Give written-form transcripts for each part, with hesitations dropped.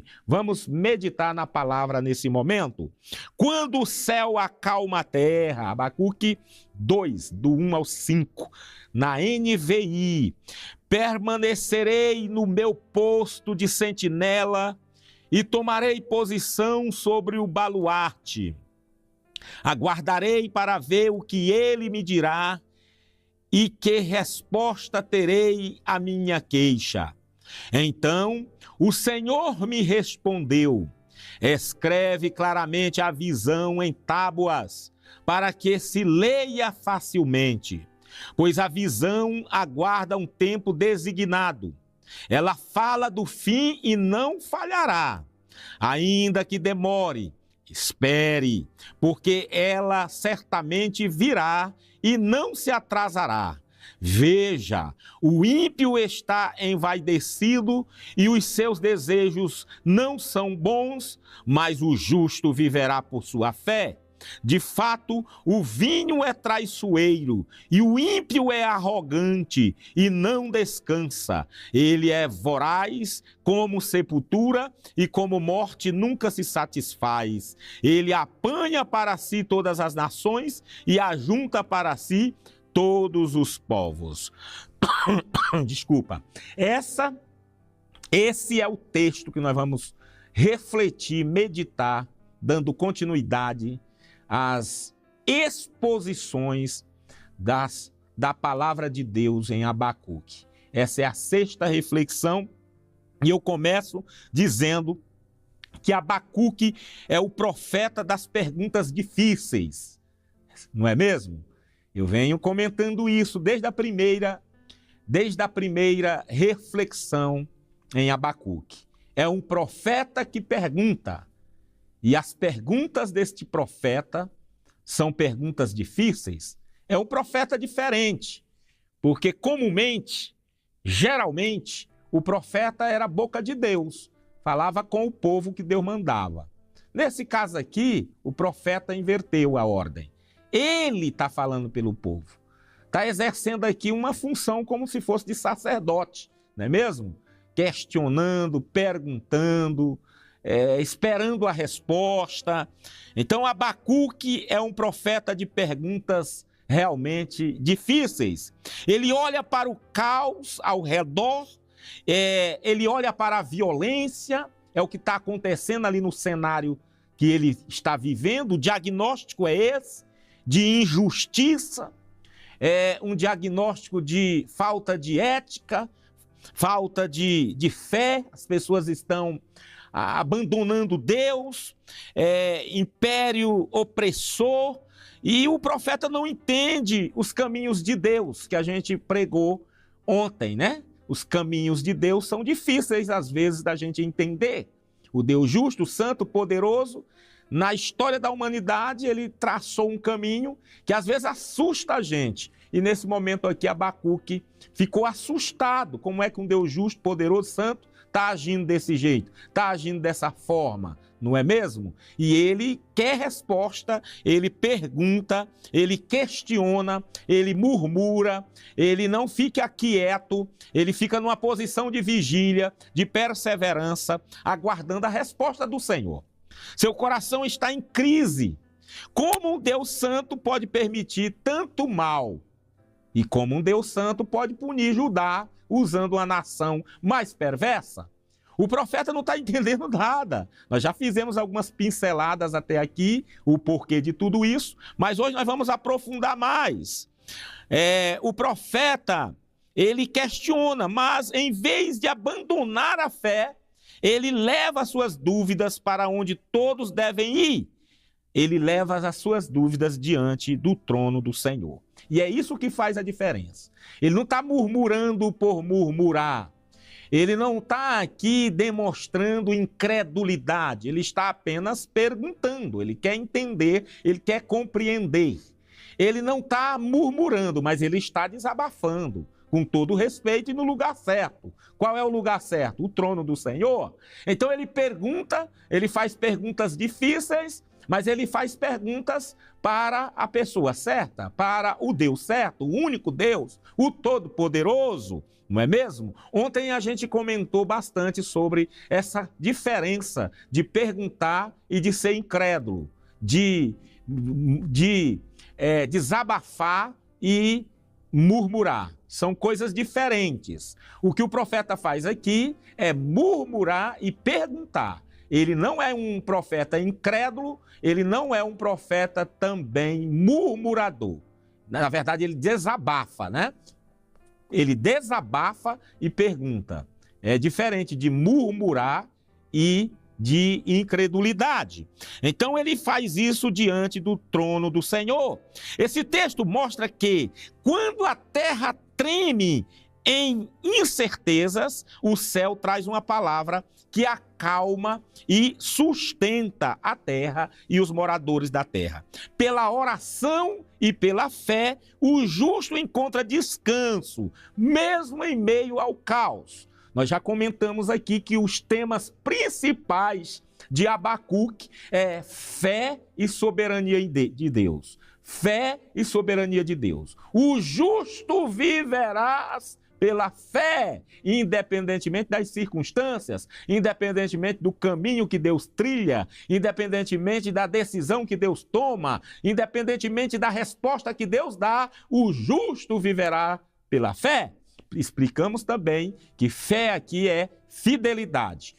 Abacuque. Vamos meditar na palavra nesse momento. Quando o céu acalma a terra, Abacuque 2, do 1 ao 5, na NVI, permanecerei no meu posto de sentinela e tomarei posição sobre o baluarte. Aguardarei para ver o que ele me dirá e que resposta terei à minha queixa. Então o Senhor me respondeu: escreve claramente a visão em tábuas, para que se leia facilmente, pois a visão aguarda um tempo designado. Ela fala do fim e não falhará. Ainda que demore, espere, porque ela certamente virá e não se atrasará. Veja, o ímpio está envaidecido e os seus desejos não são bons, mas o justo viverá por sua fé. De fato, o vinho é traiçoeiro e o ímpio é arrogante e não descansa. Ele é voraz como sepultura e como morte nunca se satisfaz. Ele apanha para si todas as nações e ajunta para si todos os povos. Desculpa. Esse é o texto que nós vamos refletir, meditar, dando continuidade às exposições da palavra de Deus em Abacuque. Essa é a sexta reflexão e eu começo dizendo que Abacuque é o profeta das perguntas difíceis, não é mesmo? Eu venho comentando isso desde a primeira reflexão em Abacuque. É um profeta que pergunta, e as perguntas deste profeta são perguntas difíceis. É um profeta diferente, porque comumente, geralmente, o profeta era a boca de Deus, falava com o povo que Deus mandava. Nesse caso aqui, o profeta inverteu a ordem. Ele está falando pelo povo. Está exercendo aqui uma função como se fosse de sacerdote, não é mesmo? Questionando, perguntando, esperando a resposta. Então, Abacuque é um profeta de perguntas realmente difíceis. Ele olha para o caos ao redor, ele olha para a violência, é o que está acontecendo ali no cenário que ele está vivendo. O diagnóstico é esse, de injustiça, um diagnóstico de falta de ética, falta de fé, as pessoas estão abandonando Deus, império opressor, e o profeta não entende os caminhos de Deus, que a gente pregou ontem, né? Os caminhos de Deus são difíceis, às vezes, da gente entender. O Deus justo, santo, poderoso, na história da humanidade, ele traçou um caminho que às vezes assusta a gente. E nesse momento aqui, Abacuque ficou assustado. Como é que um Deus justo, poderoso, santo, está agindo desse jeito, está agindo dessa forma, não é mesmo? E ele quer resposta, ele pergunta, ele questiona, ele murmura, ele não fica quieto, ele fica numa posição de vigília, de perseverança, aguardando a resposta do Senhor. Seu coração está em crise. Como um Deus santo pode permitir tanto mal? E como um Deus santo pode punir Judá usando uma nação mais perversa? O profeta não está entendendo nada. Nós já fizemos algumas pinceladas até aqui, o porquê de tudo isso, mas hoje nós vamos aprofundar mais. O profeta, ele questiona, mas em vez de abandonar a fé, ele leva as suas dúvidas para onde todos devem ir. Ele leva as suas dúvidas diante do trono do Senhor. E é isso que faz a diferença. Ele não está murmurando por murmurar. Ele não está aqui demonstrando incredulidade. Ele está apenas perguntando. Ele quer entender, ele quer compreender. Ele não está murmurando, mas ele está desabafando, com todo respeito e no lugar certo. Qual é o lugar certo? O trono do Senhor. Então ele pergunta, ele faz perguntas difíceis, mas ele faz perguntas para a pessoa certa, para o Deus certo, o único Deus, o Todo-Poderoso, não é mesmo? Ontem a gente comentou bastante sobre essa diferença de perguntar e de ser incrédulo, de desabafar e murmurar. São coisas diferentes. O que o profeta faz aqui é murmurar e perguntar. Ele não é um profeta incrédulo, ele não é um profeta também murmurador. Na verdade, ele desabafa, né? Ele desabafa e pergunta. É diferente de murmurar e de incredulidade. Então ele faz isso diante do trono do Senhor. Esse texto mostra que quando a terra treme em incertezas, o céu traz uma palavra que acalma e sustenta a terra e os moradores da terra. Pela oração e pela fé, o justo encontra descanso, mesmo em meio ao caos. Nós já comentamos aqui que os temas principais de Abacuque é fé e soberania de Deus. Fé e soberania de Deus. O justo viverás pela fé, independentemente das circunstâncias, independentemente do caminho que Deus trilha, independentemente da decisão que Deus toma, independentemente da resposta que Deus dá, o justo viverá pela fé. Explicamos também que fé aqui é fidelidade.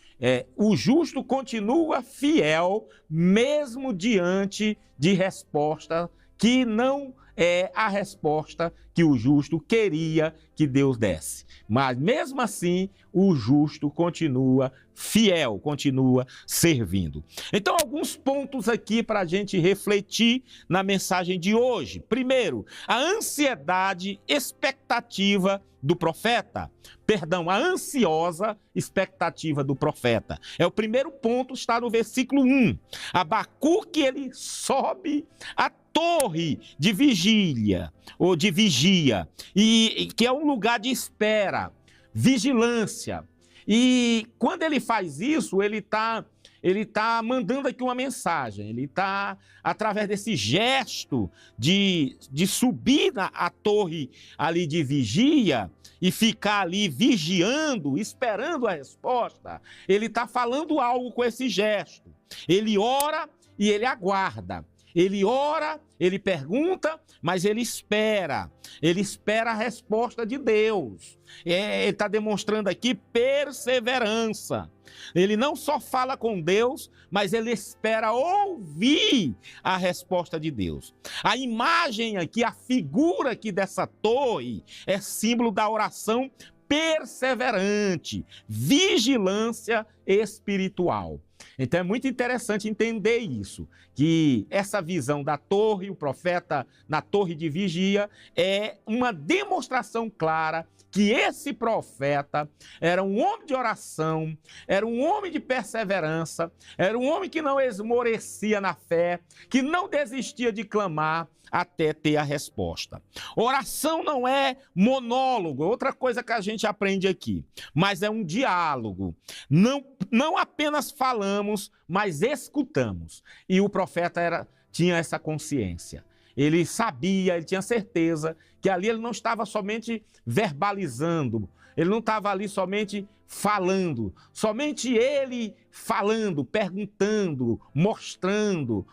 O justo continua fiel mesmo diante de resposta que não é a resposta que o justo queria que Deus desse. Mas mesmo assim, o justo continua fiel, continua servindo. Então, alguns pontos aqui para a gente refletir na mensagem de hoje. Primeiro, a ansiedade, expectativa do profeta. Perdão, a ansiosa expectativa do profeta. É o primeiro ponto, está no versículo 1. Abacuque, ele sobe a torre de vigília, ou de vigia, e que é um lugar de espera, vigilância. E quando ele faz isso, ele está mandando aqui uma mensagem. Ele está, através desse gesto de subir a torre ali de vigia e ficar ali vigiando, esperando a resposta, ele está falando algo com esse gesto. Ele ora e ele aguarda. Ele ora, ele pergunta, mas ele espera. Ele espera a resposta de Deus. Ele está demonstrando aqui perseverança. Ele não só fala com Deus, mas ele espera ouvir a resposta de Deus. A imagem aqui, a figura aqui dessa torre é símbolo da oração perseverante, vigilância espiritual. Então é muito interessante entender isso, que essa visão da torre, o profeta na torre de vigia, é uma demonstração clara que esse profeta era um homem de oração, era um homem de perseverança, era um homem que não esmorecia na fé, que não desistia de clamar até ter a resposta. Oração não é monólogo, outra coisa que a gente aprende aqui, mas é um diálogo. Não apenas falamos, mas escutamos. E o profeta tinha essa consciência. Ele sabia, ele tinha certeza que ali ele não estava somente verbalizando, ele não estava ali somente falando, somente ele falando, perguntando, mostrando,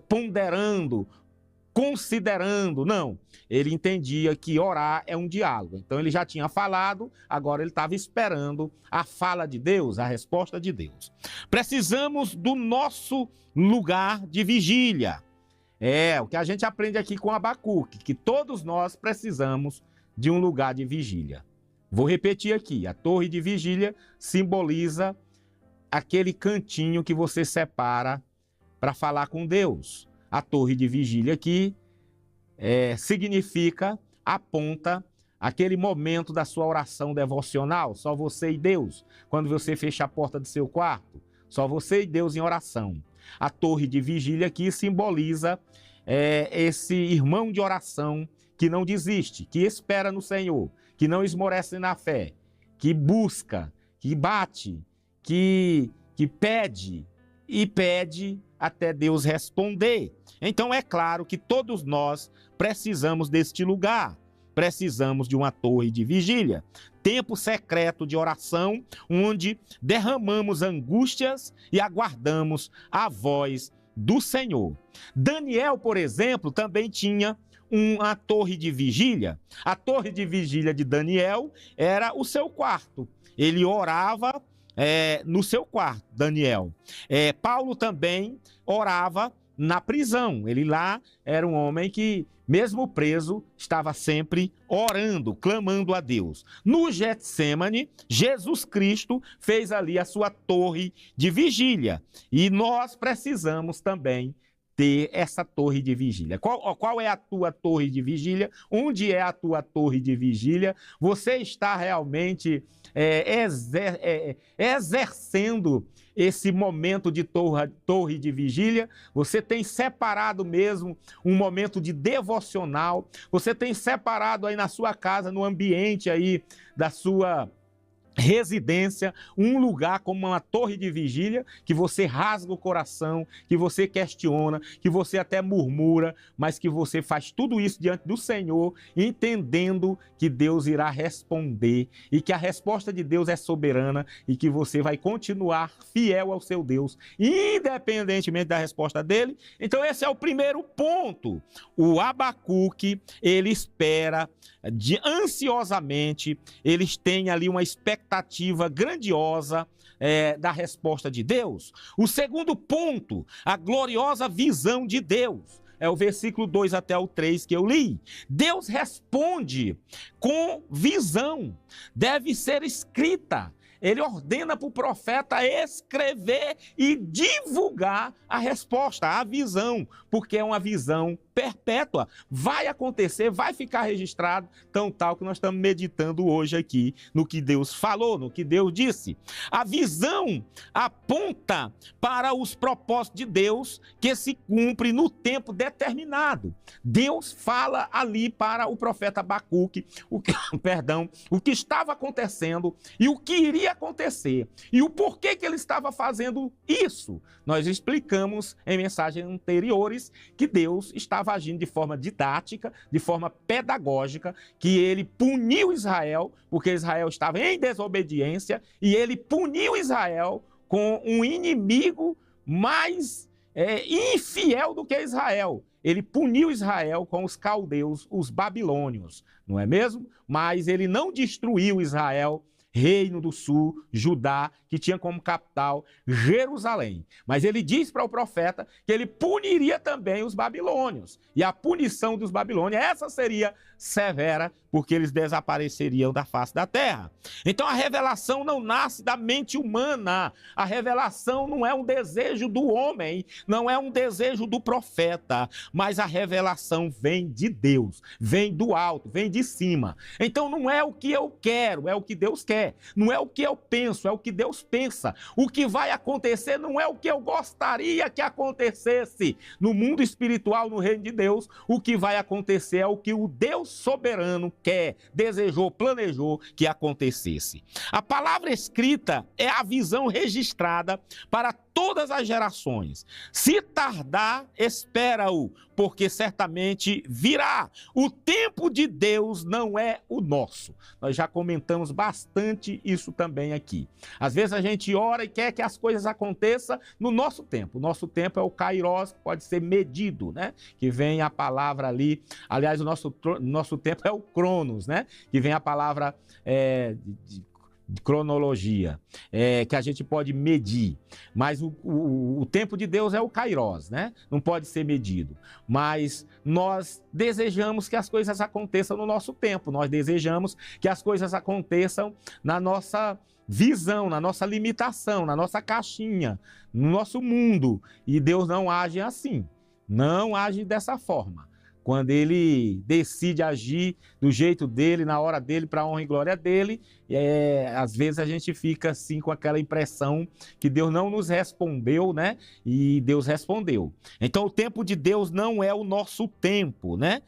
ponderando, considerando. Não, ele entendia que orar é um diálogo. Então ele já tinha falado, agora ele estava esperando a fala de Deus, a resposta de Deus. Precisamos do nosso lugar de vigília. É o que a gente aprende aqui com Abacuque, que todos nós precisamos de um lugar de vigília. Vou repetir aqui, a torre de vigília simboliza aquele cantinho que você separa para falar com Deus. A torre de vigília aqui significa, aponta aquele momento da sua oração devocional, só você e Deus, quando você fecha a porta do seu quarto, só você e Deus em oração. A torre de vigília aqui simboliza esse irmão de oração que não desiste, que espera no Senhor, que não esmorece na fé, que busca, que bate, que pede e pede até Deus responder. Então é claro que todos nós precisamos deste lugar. precisamos de uma torre de vigília. Tempo secreto de oração, onde derramamos angústias e aguardamos a voz do Senhor. Daniel, por exemplo, também tinha uma torre de vigília. A torre de vigília de Daniel era o seu quarto. Ele orava no seu quarto, Daniel. Paulo também orava na prisão. Ele lá era um homem que, mesmo preso, estava sempre orando, clamando a Deus. No Getsêmani, Jesus Cristo fez ali a sua torre de vigília. E nós precisamos também ter essa torre de vigília. Qual é a tua torre de vigília? Onde é a tua torre de vigília? Você está realmente exercendo esse momento de torre de vigília? Você tem separado mesmo um momento de devocional? Você tem separado aí na sua casa, no ambiente aí da sua residência, um lugar como uma torre de vigília, que você rasga o coração, que você questiona, que você até murmura, mas que você faz tudo isso diante do Senhor, entendendo que Deus irá responder e que a resposta de Deus é soberana e que você vai continuar fiel ao seu Deus, independentemente da resposta dele. Então esse é o primeiro ponto. O Abacuque, ele espera ansiosamente, eles têm ali uma expectativa grandiosa da resposta de Deus. O segundo ponto, a gloriosa visão de Deus. É o versículo 2 até o 3 que eu li. Deus responde com visão, deve ser escrita. Ele ordena para o profeta escrever e divulgar a resposta, a visão, porque é uma visão perpétua. Vai acontecer, vai ficar registrado, tão tal que nós estamos meditando hoje aqui no que Deus falou, no que Deus disse. A visão aponta para os propósitos de Deus que se cumpre no tempo determinado. Deus fala ali para o profeta Abacuque, o que estava acontecendo e o que iria acontecer e o porquê que ele estava fazendo isso. Nós explicamos em mensagens anteriores que Deus estava agindo de forma didática, de forma pedagógica, que ele puniu Israel, porque Israel estava em desobediência, e ele puniu Israel com um inimigo mais infiel do que Israel. Ele puniu Israel com os caldeus, os babilônios, não é mesmo? Mas ele não destruiu Israel, Reino do Sul, Judá, que tinha como capital Jerusalém. Mas ele diz para o profeta que ele puniria também os babilônios. E a punição dos babilônios, essa seria severa, porque eles desapareceriam da face da terra. Então a revelação não nasce da mente humana. A revelação não é um desejo do homem, não é um desejo do profeta, mas a revelação vem de Deus, vem do alto, vem de cima. Então não é o que eu quero, é o que Deus quer. Não é o que eu penso, é o que Deus pensa. O que vai acontecer não é o que eu gostaria que acontecesse. No mundo espiritual, no reino de Deus, o que vai acontecer é o que o Deus soberano quer, desejou, planejou que acontecesse. A palavra escrita é a visão registrada para todas as gerações. Se tardar, espera-o, porque certamente virá. O tempo de Deus não é o nosso. Nós já comentamos bastante isso também aqui. Às vezes a gente ora e quer que as coisas aconteçam no nosso tempo. O nosso tempo é o Kairos, que pode ser medido, né? Que vem a palavra ali. Aliás, o nosso tempo é o Cronos, né? Que vem a palavra de cronologia, que a gente pode medir, mas o tempo de Deus é o Kairos, né? Não pode ser medido, mas nós desejamos que as coisas aconteçam no nosso tempo, nós desejamos que as coisas aconteçam na nossa visão, na nossa limitação, na nossa caixinha, no nosso mundo, e Deus não age assim, não age dessa forma. Quando ele decide agir do jeito dele, na hora dele, para a honra e glória dele, às vezes a gente fica assim com aquela impressão que Deus não nos respondeu, né? E Deus respondeu. Então o tempo de Deus não é o nosso tempo, né?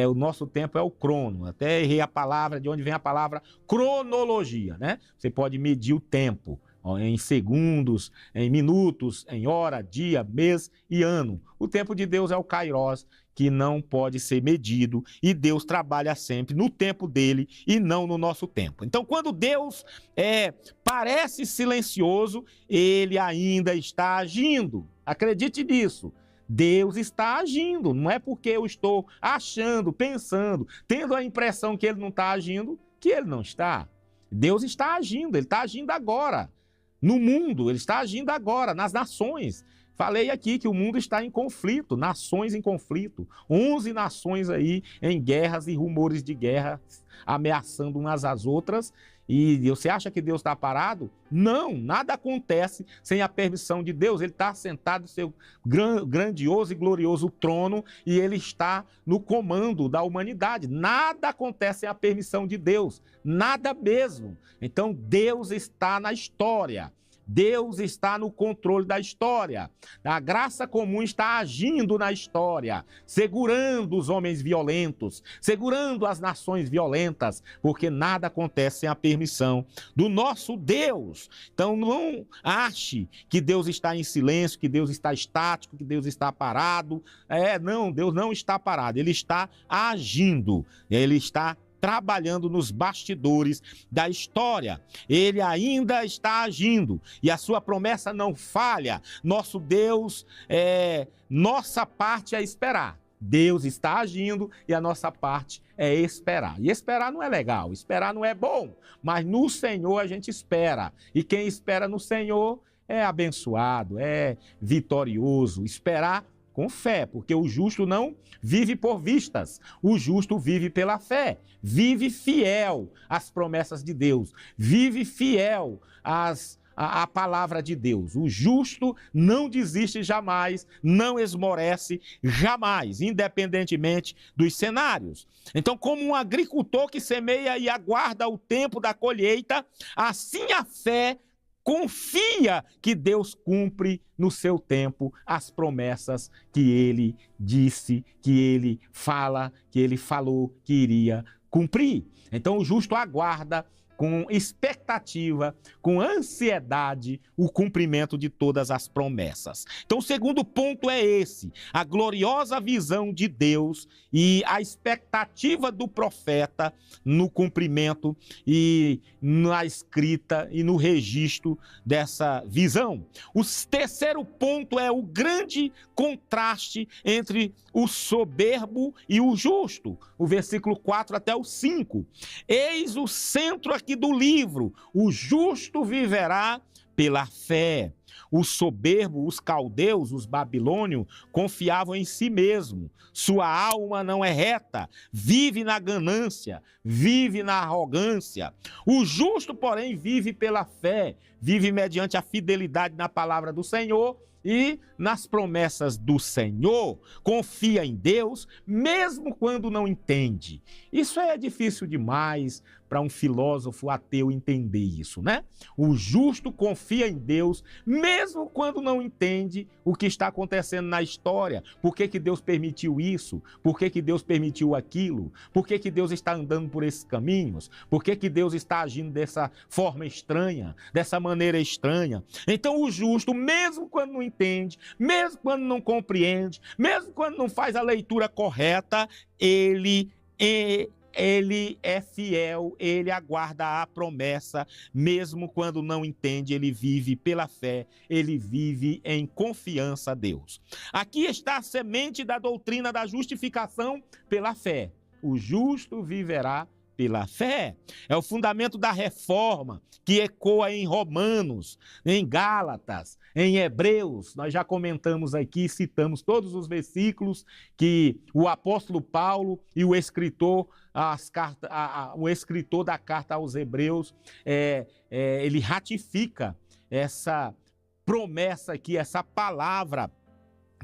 O nosso tempo é o crono. Até errei a palavra, de onde vem a palavra cronologia, né? Você pode medir o tempo em segundos, em minutos, em hora, dia, mês e ano. O tempo de Deus é o Kairos, que não pode ser medido, e Deus trabalha sempre no tempo dele e não no nosso tempo. Então, quando Deus parece silencioso, ele ainda está agindo. Acredite nisso. Deus está agindo. Não é porque eu estou achando, pensando, tendo a impressão que ele não está agindo, que ele não está. Deus está agindo, ele está agindo agora. No mundo, ele está agindo agora, nas nações. Falei aqui que o mundo está em conflito, nações em conflito, 11 nações aí em guerras e rumores de guerra, ameaçando umas às outras. E você acha que Deus está parado? Não, nada acontece sem a permissão de Deus. Ele está sentado no seu grandioso e glorioso trono e ele está no comando da humanidade. Nada acontece sem a permissão de Deus, nada mesmo. Então Deus está na história. Deus está no controle da história. A graça comum está agindo na história, segurando os homens violentos, segurando as nações violentas, porque nada acontece sem a permissão do nosso Deus. Então não ache que Deus está em silêncio, que Deus está estático, que Deus está parado. Não, Deus não está parado, ele está agindo, ele está trabalhando nos bastidores da história. Ele ainda está agindo e a sua promessa não falha. Nosso Deus, nossa parte é esperar. Deus está agindo e a nossa parte é esperar. E esperar não é legal, esperar não é bom, mas no Senhor a gente espera. E quem espera no Senhor é abençoado, é vitorioso. Esperar com fé, porque o justo não vive por vistas, o justo vive pela fé, vive fiel às promessas de Deus, vive fiel à palavra de Deus. O justo não desiste jamais, não esmorece jamais, independentemente dos cenários. Então, como um agricultor que semeia e aguarda o tempo da colheita, assim a fé confia que Deus cumpre no seu tempo as promessas que ele disse, que ele fala, que ele falou que iria cumprir. Então o justo aguarda com expectativa, com ansiedade, o cumprimento de todas as promessas. Então o segundo ponto é esse, a gloriosa visão de Deus e a expectativa do profeta no cumprimento e na escrita e no registro dessa visão. O terceiro ponto é o grande contraste entre o soberbo e o justo, o versículo 4 até o 5. Eis o centro aqui do livro: o justo viverá pela fé. O soberbo, os caldeus, os babilônios, confiavam em si mesmo. Sua alma não é reta, vive na ganância, vive na arrogância. O justo, porém, vive pela fé, vive mediante a fidelidade na palavra do Senhor e nas promessas do Senhor. Confia em Deus, mesmo quando não entende. Isso é difícil demais para um filósofo ateu entender isso, né? O justo confia em Deus, mesmo quando não entende o que está acontecendo na história. Por que Deus permitiu isso? Por que Deus permitiu aquilo? Por que Deus está andando por esses caminhos? Por que Deus está agindo dessa forma estranha, dessa maneira estranha? Então o justo, mesmo quando não entende, mesmo quando não compreende, mesmo quando não faz a leitura correta, ele é fiel, ele aguarda a promessa, mesmo quando não entende, ele vive pela fé, ele vive em confiança a Deus. Aqui está a semente da doutrina da justificação pela fé. O justo viverá pela fé. É o fundamento da reforma que ecoa em Romanos, em Gálatas, em Hebreus. Nós já comentamos aqui, citamos todos os versículos que o apóstolo Paulo e o escritor da carta aos Hebreus, ele ratifica essa promessa aqui, essa palavra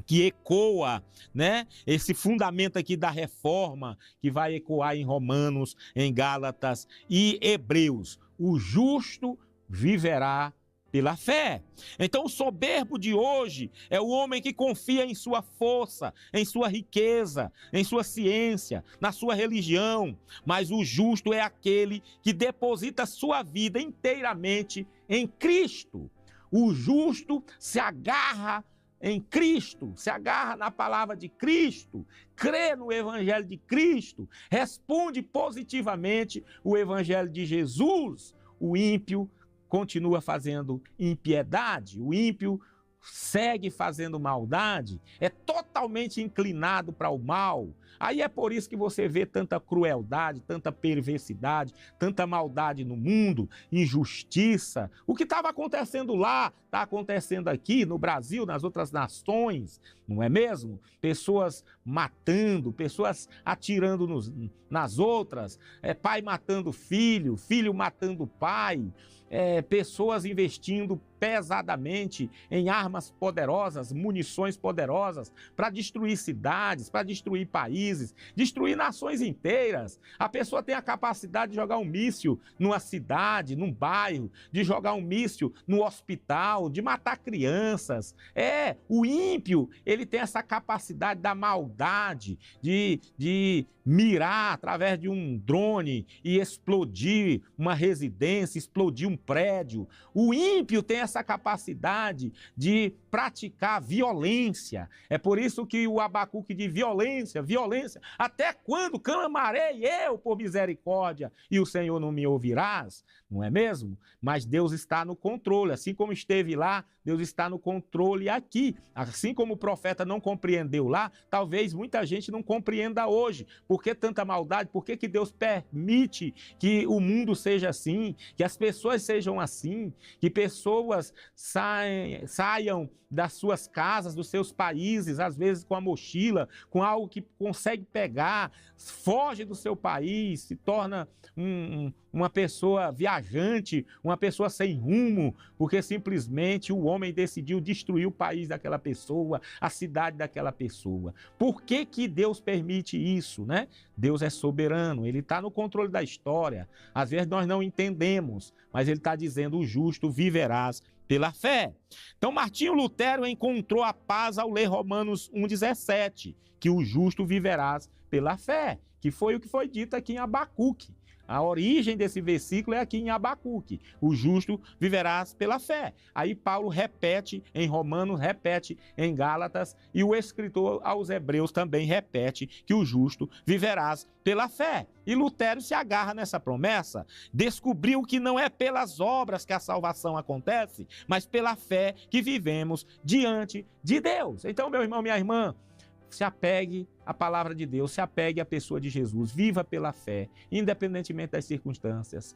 que ecoa, né? Esse fundamento aqui da reforma que vai ecoar em Romanos, em Gálatas e Hebreus. O justo viverá pela fé. Então o soberbo de hoje é o homem que confia em sua força, em sua riqueza, em sua ciência, na sua religião. Mas o justo é aquele que deposita sua vida inteiramente em Cristo. O justo se agarra em Cristo, se agarra na palavra de Cristo, crê no Evangelho de Cristo, responde positivamente o Evangelho de Jesus, o ímpio continua fazendo impiedade, o ímpio segue fazendo maldade, é totalmente inclinado para o mal. Aí é por isso que você vê tanta crueldade, tanta perversidade, tanta maldade no mundo, injustiça. O que estava acontecendo lá, está acontecendo aqui no Brasil, nas outras nações, não é mesmo? Pessoas matando, pessoas atirando nas outras, pai matando filho, filho matando pai, pessoas investindo pesadamente em armas poderosas, munições poderosas, para destruir cidades, para destruir países, destruir nações inteiras. A pessoa tem a capacidade de jogar um míssil numa cidade, num bairro, de jogar um míssil no hospital, de matar crianças. O ímpio, ele tem essa capacidade da maldade, de mirar através de um drone e explodir uma residência, explodir um prédio. O ímpio tem essa capacidade de praticar violência. É por isso que o Abacuque diz violência, violência. Até quando clamarei eu por misericórdia e o Senhor não me ouvirás? Não é mesmo? Mas Deus está no controle. Assim como esteve lá, Deus está no controle aqui. Assim como o profeta não compreendeu lá, talvez muita gente não compreenda hoje. Por que tanta maldade? Por que Deus permite que o mundo seja assim? Que as pessoas sejam assim? Que pessoas saiam das suas casas, dos seus países, às vezes com a mochila, com algo que consegue pegar, foge do seu país, se torna uma pessoa viajante, uma pessoa sem rumo, porque simplesmente o homem decidiu destruir o país daquela pessoa, a cidade daquela pessoa. Por que Deus permite isso, né? Deus é soberano, Ele está no controle da história. Às vezes nós não entendemos, mas Ele está dizendo: o justo viverás pela fé. Então Martinho Lutero encontrou a paz ao ler Romanos 1,17, que o justo viverás pela fé, que foi o que foi dito aqui em Abacuque. A origem desse versículo é aqui em Abacuque: o justo viverás pela fé. Aí Paulo repete em Romanos, repete em Gálatas, e o escritor aos Hebreus também repete que o justo viverás pela fé. E Lutero se agarra nessa promessa, descobriu que não é pelas obras que a salvação acontece, mas pela fé que vivemos diante de Deus. Então, meu irmão, minha irmã, se apegue à palavra de Deus, se apegue à pessoa de Jesus, viva pela fé, independentemente das circunstâncias,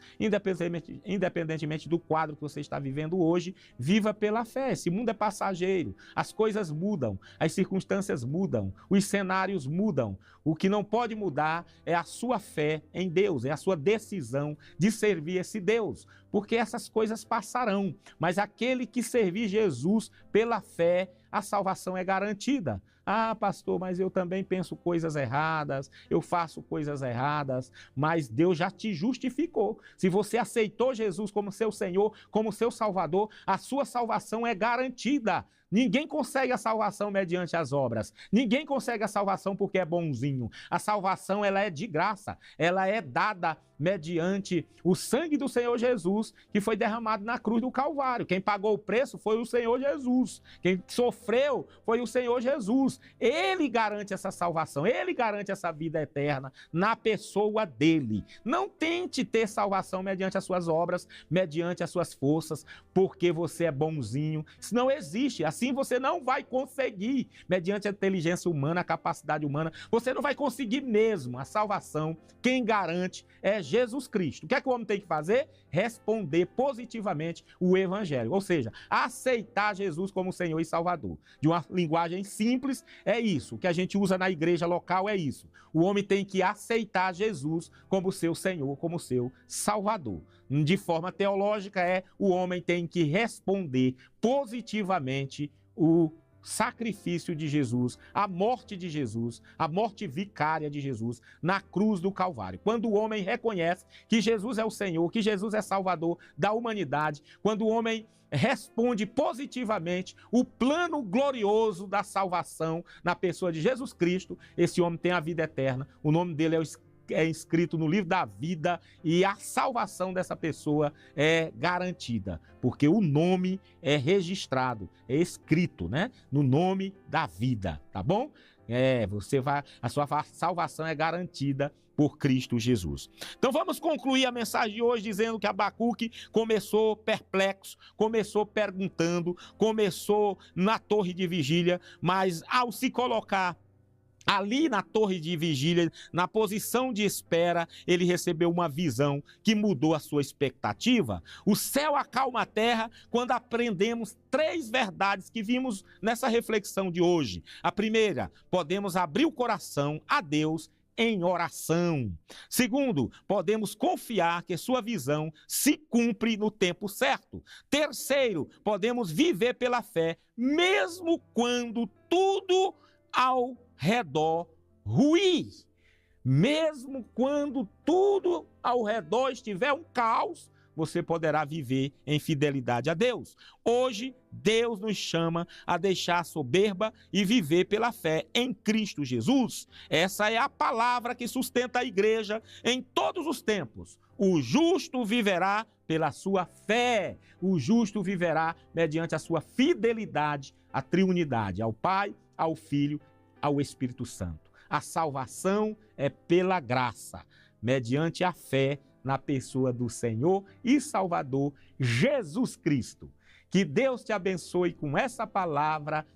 independentemente do quadro que você está vivendo hoje, viva pela fé. Esse mundo é passageiro, as coisas mudam, as circunstâncias mudam, os cenários mudam. O que não pode mudar é a sua fé em Deus, é a sua decisão de servir esse Deus, porque essas coisas passarão, mas aquele que servir Jesus pela fé, a salvação é garantida. Ah, pastor, mas eu também penso coisas erradas, eu faço coisas erradas, mas Deus já te justificou. Se você aceitou Jesus como seu Senhor, como seu Salvador, a sua salvação é garantida. Ninguém consegue a salvação mediante as obras. Ninguém consegue a salvação porque é bonzinho. A salvação, ela é de graça. Ela é dada mediante o sangue do Senhor Jesus, que foi derramado na cruz do Calvário. Quem pagou o preço foi o Senhor Jesus. Quem sofreu foi o Senhor Jesus. Ele garante essa salvação. Ele garante essa vida eterna na pessoa dele. Não tente ter salvação mediante as suas obras, mediante as suas forças, porque você é bonzinho. Isso não existe. Assim você não vai conseguir, mediante a inteligência humana, a capacidade humana, você não vai conseguir mesmo. A salvação, quem garante é Jesus Cristo. O que é que o homem tem que fazer? Responder positivamente o Evangelho, ou seja, aceitar Jesus como Senhor e Salvador. De uma linguagem simples, é isso. O que a gente usa na igreja local é isso. O homem tem que aceitar Jesus como seu Senhor, como seu Salvador. De forma teológica, o homem tem que responder positivamente o sacrifício de Jesus, a morte de Jesus, a morte vicária de Jesus na cruz do Calvário. Quando o homem reconhece que Jesus é o Senhor, que Jesus é Salvador da humanidade, quando o homem responde positivamente o plano glorioso da salvação na pessoa de Jesus Cristo, esse homem tem a vida eterna. O nome dele é o é inscrito no livro da vida e a salvação dessa pessoa é garantida, porque o nome é registrado, é escrito, né, no nome da vida, tá bom? A sua salvação é garantida por Cristo Jesus. Então vamos concluir a mensagem de hoje dizendo que Abacuque começou perplexo, começou perguntando, começou na torre de vigília, mas ao se colocar ali na torre de vigília, na posição de espera, ele recebeu uma visão que mudou a sua expectativa. O céu acalma a terra quando aprendemos 3 verdades que vimos nessa reflexão de hoje. A primeira, podemos abrir o coração a Deus em oração. Segundo, podemos confiar que sua visão se cumpre no tempo certo. Terceiro, podemos viver pela fé, mesmo quando tudo ao redor ruir. Mesmo quando tudo ao redor estiver um caos, você poderá viver em fidelidade a Deus. Hoje, Deus nos chama a deixar a soberba e viver pela fé em Cristo Jesus. Essa é a palavra que sustenta a igreja em todos os tempos. O justo viverá pela sua fé. O justo viverá mediante a sua fidelidade à triunidade, ao Pai, ao Filho, ao Espírito Santo. A salvação é pela graça, mediante a fé na pessoa do Senhor e Salvador Jesus Cristo. Que Deus te abençoe com essa palavra